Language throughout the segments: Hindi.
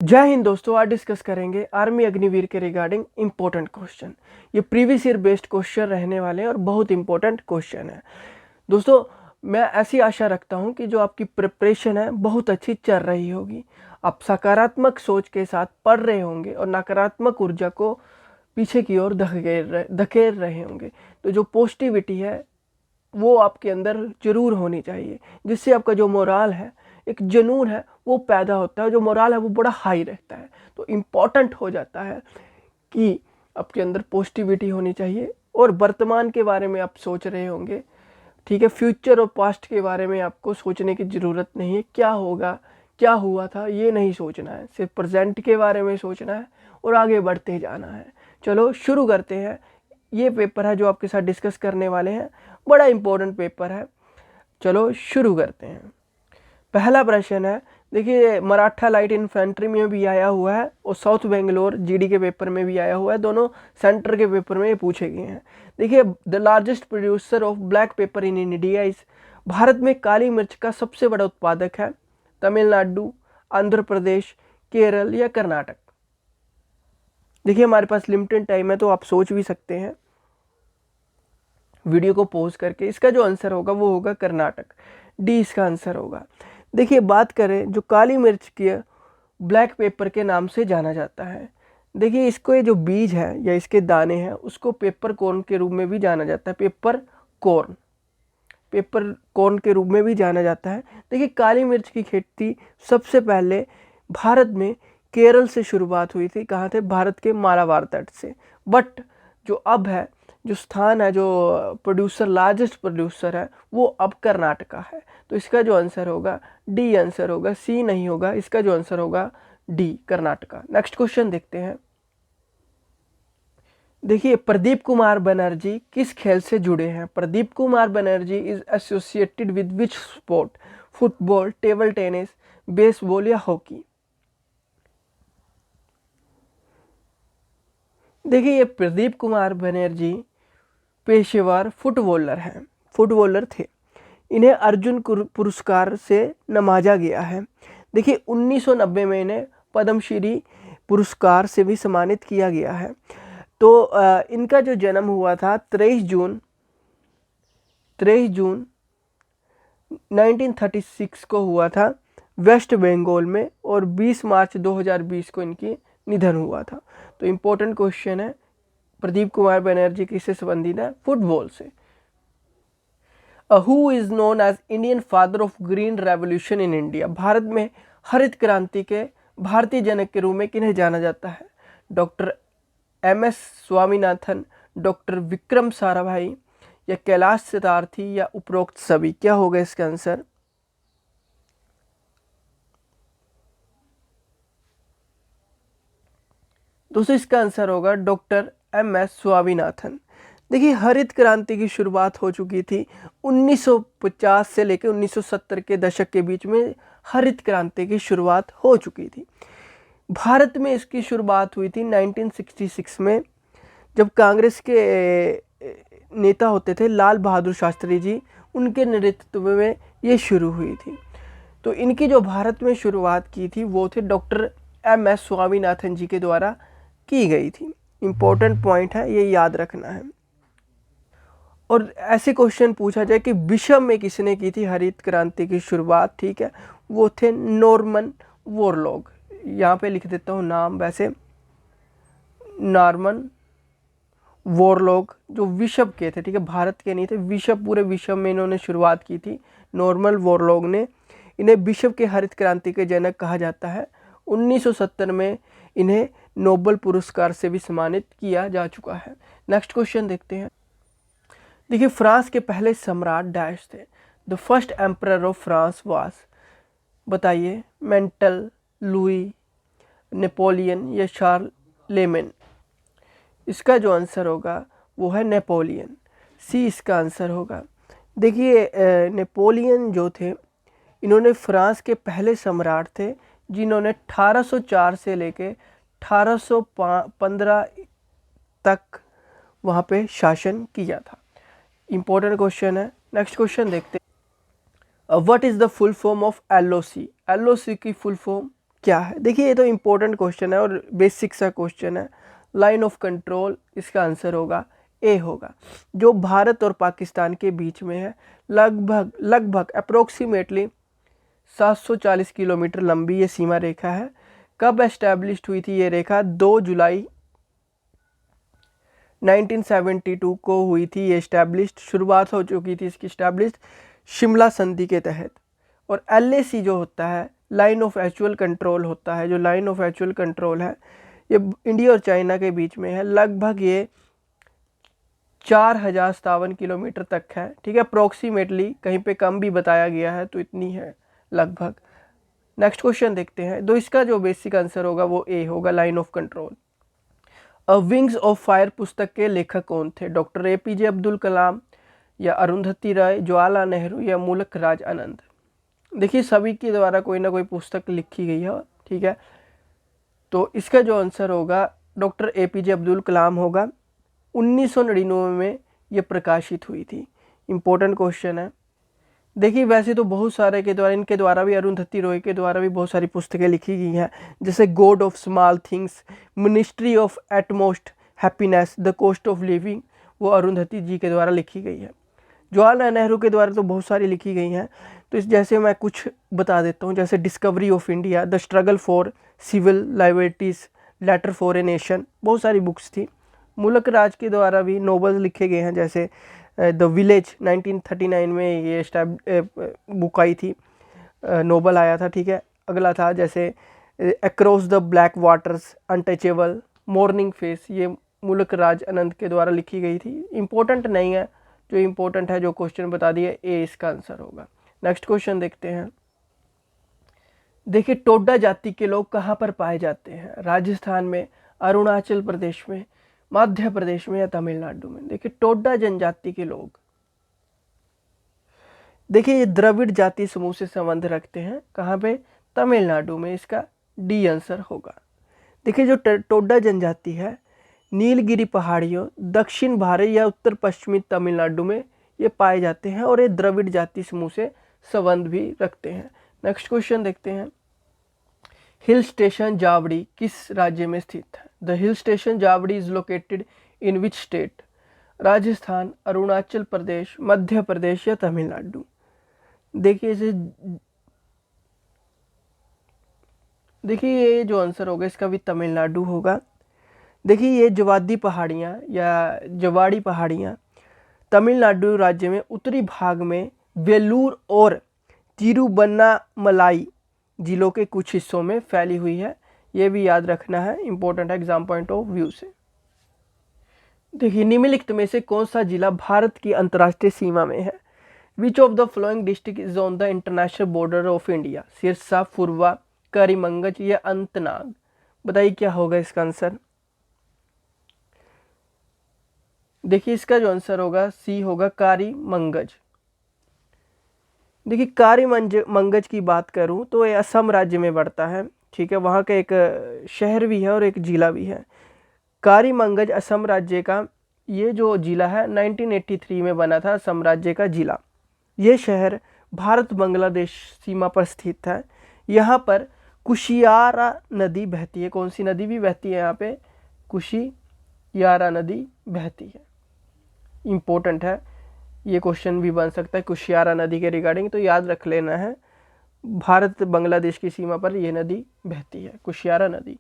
जय हिंद दोस्तों। आज डिस्कस करेंगे आर्मी अग्निवीर के रिगार्डिंग इंपॉर्टेंट क्वेश्चन। ये प्रीवियस ईयर बेस्ड क्वेश्चन रहने वाले हैं और बहुत इंपॉर्टेंट क्वेश्चन है दोस्तों। मैं ऐसी आशा रखता हूं कि जो आपकी प्रिपरेशन है बहुत अच्छी चल रही होगी। आप सकारात्मक सोच के साथ पढ़ रहे होंगे और नकारात्मक ऊर्जा को पीछे की ओर धकेल रहे होंगे। तो जो पॉजिटिविटी है वो आपके अंदर जरूर होनी चाहिए, जिससे आपका जो मोराल है, एक जुनून है, वो पैदा होता है। जो मोराल है वो बड़ा हाई रहता है। तो इम्पॉर्टेंट हो जाता है कि आपके अंदर पॉजिटिविटी होनी चाहिए और वर्तमान के बारे में आप सोच रहे होंगे, ठीक है। फ्यूचर और पास्ट के बारे में आपको सोचने की ज़रूरत नहीं है। क्या होगा, क्या हुआ था, ये नहीं सोचना है। सिर्फ प्रेजेंट के बारे में सोचना है और आगे बढ़ते जाना है। चलो शुरू करते हैं। ये पेपर है जो आपके साथ डिस्कस करने वाले हैं, बड़ा इंपॉर्टेंट पेपर है। चलो शुरू करते हैं। पहला प्रश्न है, देखिए मराठा लाइट इन्फेंट्री में भी आया हुआ है और साउथ बेंगलोर जीडी के पेपर में भी आया हुआ है। दोनों सेंटर के पेपर में ये पूछे गए हैं। देखिए, the largest producer of black paper in India is, Bharat में काली मिर्च का सबसे बड़ा उत्पादक है तमिलनाडु, आंध्र प्रदेश, केरल या कर्नाटक। देखिए हमारे पास लिमिटेड टाइम है तो आप सोच भी सकते हैं वीडियो को पॉज करके। इसका जो आंसर होगा वो होगा कर्नाटक, डी इसका आंसर होगा। देखिए बात करें, जो काली मिर्च की ब्लैक पेपर के नाम से जाना जाता है। देखिए इसको, ये जो बीज है या इसके दाने हैं उसको पेपर कॉर्न के रूप में भी जाना जाता है। पेपर कॉर्न के रूप में भी जाना जाता है। देखिए काली मिर्च की खेती सबसे पहले भारत में केरल से शुरुआत हुई थी। कहाँ थे? भारत के मालाबार तट से। बट जो अब है, जो स्थान है, जो प्रोड्यूसर, लार्जेस्ट प्रोड्यूसर है, वो अब कर्नाटका है। तो इसका जो आंसर होगा डी आंसर होगा, सी नहीं होगा। इसका जो आंसर होगा डी, कर्नाटका। नेक्स्ट क्वेश्चन देखते हैं। देखिए प्रदीप कुमार बनर्जी किस खेल से जुड़े हैं? Pradeep Kumar Banerjee is associated with which sport? Football, table tennis, baseball या हॉकी? देखिए ये प्रदीप कुमार बनर्जी पेशेवर फुटबॉलर थे। इन्हें अर्जुन पुरस्कार से नवाजा गया है। देखिए 1990 में इन्हें पद्मश्री पुरस्कार से भी सम्मानित किया गया है। तो इनका जो जन्म हुआ था 23 जून 1936 को हुआ था वेस्ट बंगाल में, और 20 मार्च 2020 को इनकी निधन हुआ था। तो इम्पोर्टेंट क्वेश्चन है, प्रदीप कुमार बनर्जी किससे संबंधित है? फुटबॉल से। Who is known as Indian father of green revolution in India? Bharat में हरित क्रांति के भारतीय जनक के रूप में किन्हें जाना जाता है? Doctor MS Swaminathan, doctor Vikram Sarabhai या कैलाश सत्यार्थी या उपरोक्त सभी? क्या होगा इसका आंसर? दोस्तों इसका आंसर होगा डॉक्टर MS स्वामीनाथन। देखिए हरित क्रांति की शुरुआत हो चुकी थी 1950 से लेकर 1970 के दशक के बीच में। हरित क्रांति की शुरुआत हो चुकी थी। भारत में इसकी शुरुआत हुई थी 1966 में, जब कांग्रेस के नेता होते थे लाल बहादुर शास्त्री जी, उनके नेतृत्व में ये शुरू हुई थी। तो इनकी जो भारत में शुरुआत की थी वो थे डॉक्टर MS स्वामीनाथन जी के द्वारा की गई थी। इम्पोर्टेंट पॉइंट है, ये याद रखना है। और ऐसे क्वेश्चन पूछा जाए कि विश्व में किसने की थी हरित क्रांति की शुरुआत, ठीक है, वो थे नॉर्मन बोरलॉग। यहाँ पे लिख देता हूँ नाम, वैसे नॉर्मन बोरलॉग जो विश्व के थे, ठीक है, भारत के नहीं थे, पूरे विश्व में इन्होंने शुरुआत की थी। नॉर्मन बोरलॉग ने। इन्हें विश्व के हरित क्रांति के जनक कहा जाता है। 1970 में इन्हें नोबेल पुरस्कार से भी सम्मानित किया जा चुका है। नेक्स्ट क्वेश्चन देखते हैं। देखिए फ्रांस के पहले सम्राट डैश थे? The first emperor of France was, बताइए, मेंटल, लुई, नेपोलियन या शार्लेमेन? इसका जो आंसर होगा वो है नेपोलियन, सी इसका आंसर होगा। देखिए नेपोलियन जो थे, इन्होंने फ्रांस के पहले सम्राट थे जिन्होंने 1804 से लेके 1815 तक वहाँ पे शासन किया था। इम्पोर्टेंट क्वेश्चन है। नेक्स्ट क्वेश्चन देखते हैं। What is the full form of LOC? LOC की फुल फॉर्म क्या है? देखिए ये तो इम्पोर्टेंट क्वेश्चन है और बेसिक सा क्वेश्चन है। लाइन ऑफ कंट्रोल, इसका आंसर होगा ए होगा, जो भारत और पाकिस्तान के बीच में है। लगभग अप्रोक्सीमेटली 740 किलोमीटर लंबी ये सीमा रेखा है। कब एस्टैब्लिश्ड हुई थी ये रेखा? 2 जुलाई 1972 को हुई थी ये एस्टैब्लिश्ड। शुरुआत हो चुकी थी इसकी एस्टैब्लिश्ड शिमला संधि के तहत। और LAC जो होता है, लाइन ऑफ एक्चुअल कंट्रोल होता है, जो लाइन ऑफ एक्चुअल कंट्रोल है ये इंडिया और चाइना के बीच में है। लगभग ये 4057 किलोमीटर तक है, ठीक है। अप्रोक्सीमेटली कहीं पे कम भी बताया गया है, तो इतनी है लगभग। नेक्स्ट क्वेश्चन देखते हैं। तो इसका जो बेसिक आंसर होगा वो ए होगा, line of control. Wings of fire पुस्तक के लेखक कौन थे? डॉक्टर APJ अब्दुल कलाम या अरुंधति राय, जवाहरलाल नेहरू या मुल्क राज आनंद? देखिए सभी के द्वारा कोई ना कोई पुस्तक लिखी गई है, ठीक है। तो इसका जो आंसर होगा डॉक्टर APJ अब्दुल कलाम होगा। 1999 में ये प्रकाशित हुई थी। इम्पोर्टेंट क्वेश्चन है। देखिए वैसे तो बहुत सारे के द्वारा, इनके द्वारा भी, अरुंधति रॉय के द्वारा भी बहुत सारी पुस्तकें लिखी गई हैं, जैसे God of small things, ministry of utmost happiness, the cost of living, वो अरुंधति जी के द्वारा लिखी गई है। जवाहरलाल नेहरू के द्वारा तो बहुत सारी लिखी गई हैं, तो इस जैसे मैं कुछ बता देता हूँ, जैसे discovery of India, the struggle for civil liberties, letter for a nation, बहुत सारी बुक्स थी। मुल्क राज के द्वारा भी नोवेल्स लिखे गए हैं, जैसे द विलेज 1939 में ये बुक आई थी, नोबल आया था, ठीक है। अगला था जैसे across the black waters, untouchable, morning face, ये मुल्क राज आनंद के द्वारा लिखी गई थी। इम्पोर्टेंट नहीं है, जो इम्पोर्टेंट है जो क्वेश्चन बता दिए, ए इसका आंसर होगा। नेक्स्ट क्वेश्चन देखते हैं। देखिए टोडा जाति के लोग कहाँ पर पाए जाते हैं? राजस्थान में, अरुणाचल प्रदेश में, मध्य प्रदेश में या तमिलनाडु में? देखिए टोडा जनजाति के लोग, देखिए ये द्रविड़ जाति समूह से संबंध रखते हैं। कहाँ पे? तमिलनाडु में। इसका डी आंसर होगा। देखिए जो टोडा जनजाति है, नीलगिरी पहाड़ियों, दक्षिण भारत या उत्तर पश्चिमी तमिलनाडु में ये पाए जाते हैं और ये द्रविड़ जाति समूह से संबंध भी रखते हैं। नेक्स्ट क्वेश्चन देखते हैं। हिल स्टेशन जावड़ी किस राज्य में स्थित है? The hill station Javadi is located in which state? Rajasthan, Arunachal Pradesh, Madhya Pradesh या तमिलनाडु? देखिए ये जो आंसर होगा इसका भी तमिलनाडु होगा। देखिए ये जवादी पहाड़ियाँ या जवाड़ी पहाड़ियाँ तमिलनाडु राज्य में उत्तरी भाग में वेलूर और तिरुवन्नामलाई जिलों के कुछ हिस्सों में फैली हुई है। ये भी याद रखना है, इंपॉर्टेंट है एग्जाम पॉइंट ऑफ व्यू से। देखिए निम्नलिखित में से कौन सा जिला भारत की अंतर्राष्ट्रीय सीमा में है? Which of the flowing district is on the international border of India? Sirsa, फुरवा, करीमगंज या अनंतनाग? बताइए क्या होगा इसका आंसर। देखिए इसका जो आंसर होगा सी होगा, कारीमंगज। देखिए कारीमंगज की बात करूं तो ये असम राज्य में पड़ता है, ठीक है। वहाँ का एक शहर भी है और एक जिला भी है। कारीमंगज असम राज्य का ये जो जिला है 1983 में बना था, असम राज्य का जिला। ये शहर भारत बांग्लादेश सीमा पर स्थित है। यहाँ पर कुशियारा नदी बहती है। कौन सी नदी भी बहती है यहाँ पे? कुशियारा नदी बहती है। इम्पोर्टेंट है, ये क्वेश्चन भी बन सकता है कुशियारा नदी के रिगार्डिंग, तो याद रख लेना है। भारत बांग्लादेश की सीमा पर यह नदी बहती है, कुशियारा नदी।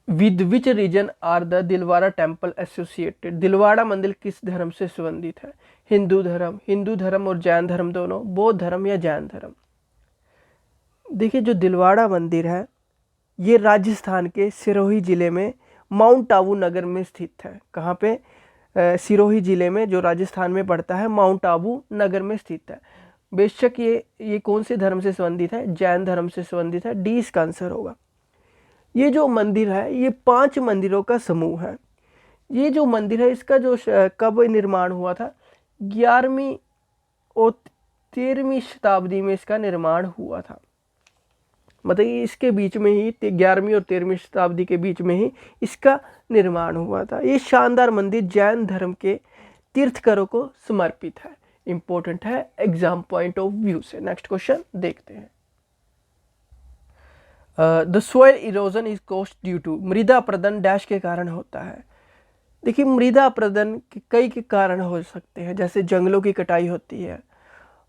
With which region are the Dilwara temple associated? Dilwara मंदिर किस धर्म से संबंधित है? हिंदू धर्म और जैन धर्म दोनों, बौद्ध धर्म या जैन धर्म? देखिए जो दिलवाड़ा मंदिर है ये राजस्थान के सिरोही जिले में माउंट आबू नगर में स्थित है। कहाँ पे? सिरोही जिले में, जो राजस्थान में पड़ता है, माउंट आबू नगर में स्थित है। बेशक ये कौन से धर्म से संबंधित है? जैन धर्म से संबंधित है। डी इसका आंसर होगा। ये जो मंदिर है ये 5 मंदिरों का समूह है। ये जो मंदिर है इसका जो कब निर्माण हुआ था? 11वीं और 13वीं शताब्दी में इसका निर्माण हुआ था। मतलब इसके बीच में ही 11वीं और 13वीं शताब्दी के बीच में ही इसका निर्माण हुआ था। ये शानदार मंदिर जैन धर्म के तीर्थकरों को समर्पित है। इंपॉर्टेंट है एग्जाम पॉइंट ऑफ व्यू से। नेक्स्ट क्वेश्चन देखते हैं। The soil erosion is caused due to, मृदा अपरदन डैश के कारण होता है। देखिए मृदा अपरदन के कई के कारण हो सकते हैं, जैसे जंगलों की कटाई होती है,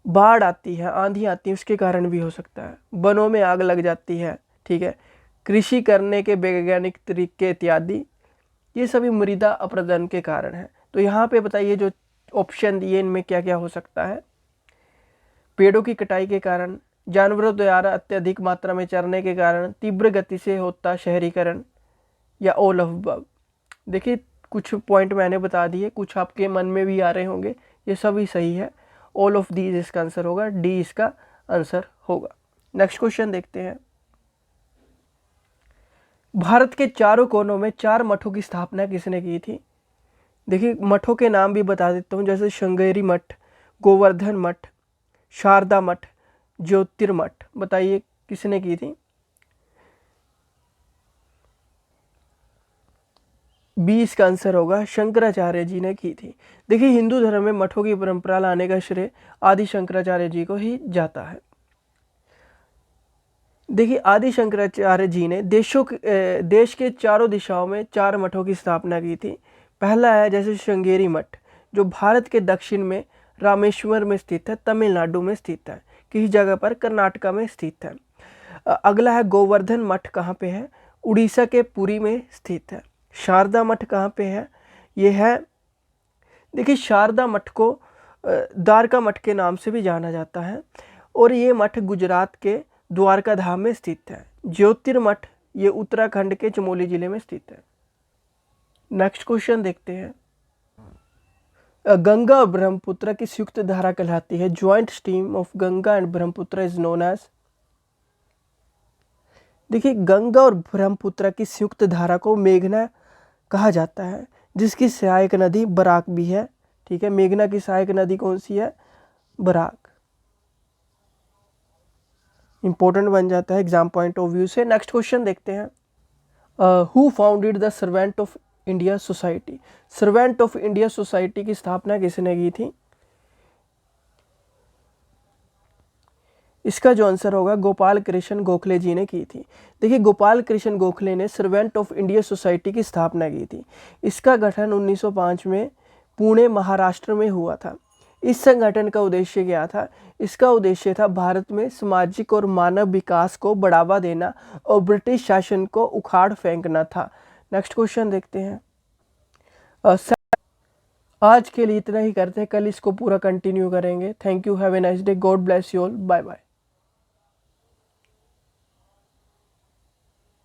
बाढ़ आती है, आंधी आती है, उसके कारण भी हो सकता है, वनों में आग लग जाती है, ठीक है, कृषि करने के वैज्ञानिक तरीके इत्यादि, ये सभी मृदा अपरदन के कारण है। तो यहाँ पे बताइए जो ऑप्शन दिए इनमें क्या क्या हो सकता है। पेड़ों की कटाई के कारण, जानवरों द्वारा अत्यधिक मात्रा में चरने के कारण, तीव्र गति से होता शहरीकरण, या ऑल ऑफ अबव। देखिए कुछ पॉइंट मैंने बता दिए, कुछ आपके मन में भी आ रहे होंगे, ये सभी सही है। ऑल ऑफ दीज इसका आंसर होगा, डी इसका आंसर होगा। नेक्स्ट क्वेश्चन देखते हैं। भारत के चारों कोनों में 4 मठों की स्थापना किसने की थी? देखिए मठों के नाम भी बता देता हूँ, जैसे श्रृंगेरी मठ, गोवर्धन मठ, शारदा मठ, ज्योतिर्मठ। बताइए किसने की थी? बी इसका आंसर होगा, शंकराचार्य जी ने की थी। देखिए हिंदू धर्म में मठों की परंपरा लाने का श्रेय आदि शंकराचार्य जी को ही जाता है। देखिए आदि शंकराचार्य जी ने देश के चारों दिशाओं में 4 मठों की स्थापना की थी। पहला है जैसे श्रृंगेरी मठ, जो भारत के दक्षिण में रामेश्वर में स्थित है, तमिलनाडु में स्थित है, किसी जगह पर कर्नाटका में स्थित है। अगला है गोवर्धन मठ, कहाँ पे है? उड़ीसा के पुरी में स्थित है। शारदा मठ कहाँ पे है? ये है, देखिए शारदा मठ को द्वारका मठ के नाम से भी जाना जाता है, और ये मठ गुजरात के द्वारका धाम में स्थित है। ज्योतिर्मठ ये उत्तराखंड के चमोली जिले में स्थित है। नेक्स्ट क्वेश्चन देखते हैं। गंगा और ब्रह्मपुत्र की संयुक्त धारा कहलाती है। Joint stream of Ganga and Brahmaputra is known as. देखिए गंगा और ब्रह्मपुत्र की संयुक्त धारा को मेघना कहा जाता है, जिसकी सहायक नदी बराक भी है। ठीक है, मेघना की सहायक नदी कौन सी है? बराक। इंपॉर्टेंट बन जाता है एग्जाम पॉइंट ऑफ व्यू से। नेक्स्ट क्वेश्चन देखते हैं। Who founded the servant of India society? Servant of India society की स्थापना किसने की थी? इसका जो आंसर होगा गोपाल कृष्ण गोखले जी ने की थी। देखिए गोपाल कृष्ण गोखले ने सर्वेंट ऑफ इंडिया सोसाइटी की स्थापना की थी। इसका गठन 1905 में पुणे महाराष्ट्र में हुआ था। इस संगठन का उद्देश्य क्या था? इसका उद्देश्य था भारत में सामाजिक और मानव विकास को बढ़ावा देना और ब्रिटिश शासन को उखाड़ फेंकना था। नेक्स्ट क्वेश्चन देखते हैं। आज के लिए इतना ही करते हैं, कल इसको पूरा कंटिन्यू करेंगे। Thank you, have a nice day, God bless you all, bye bye.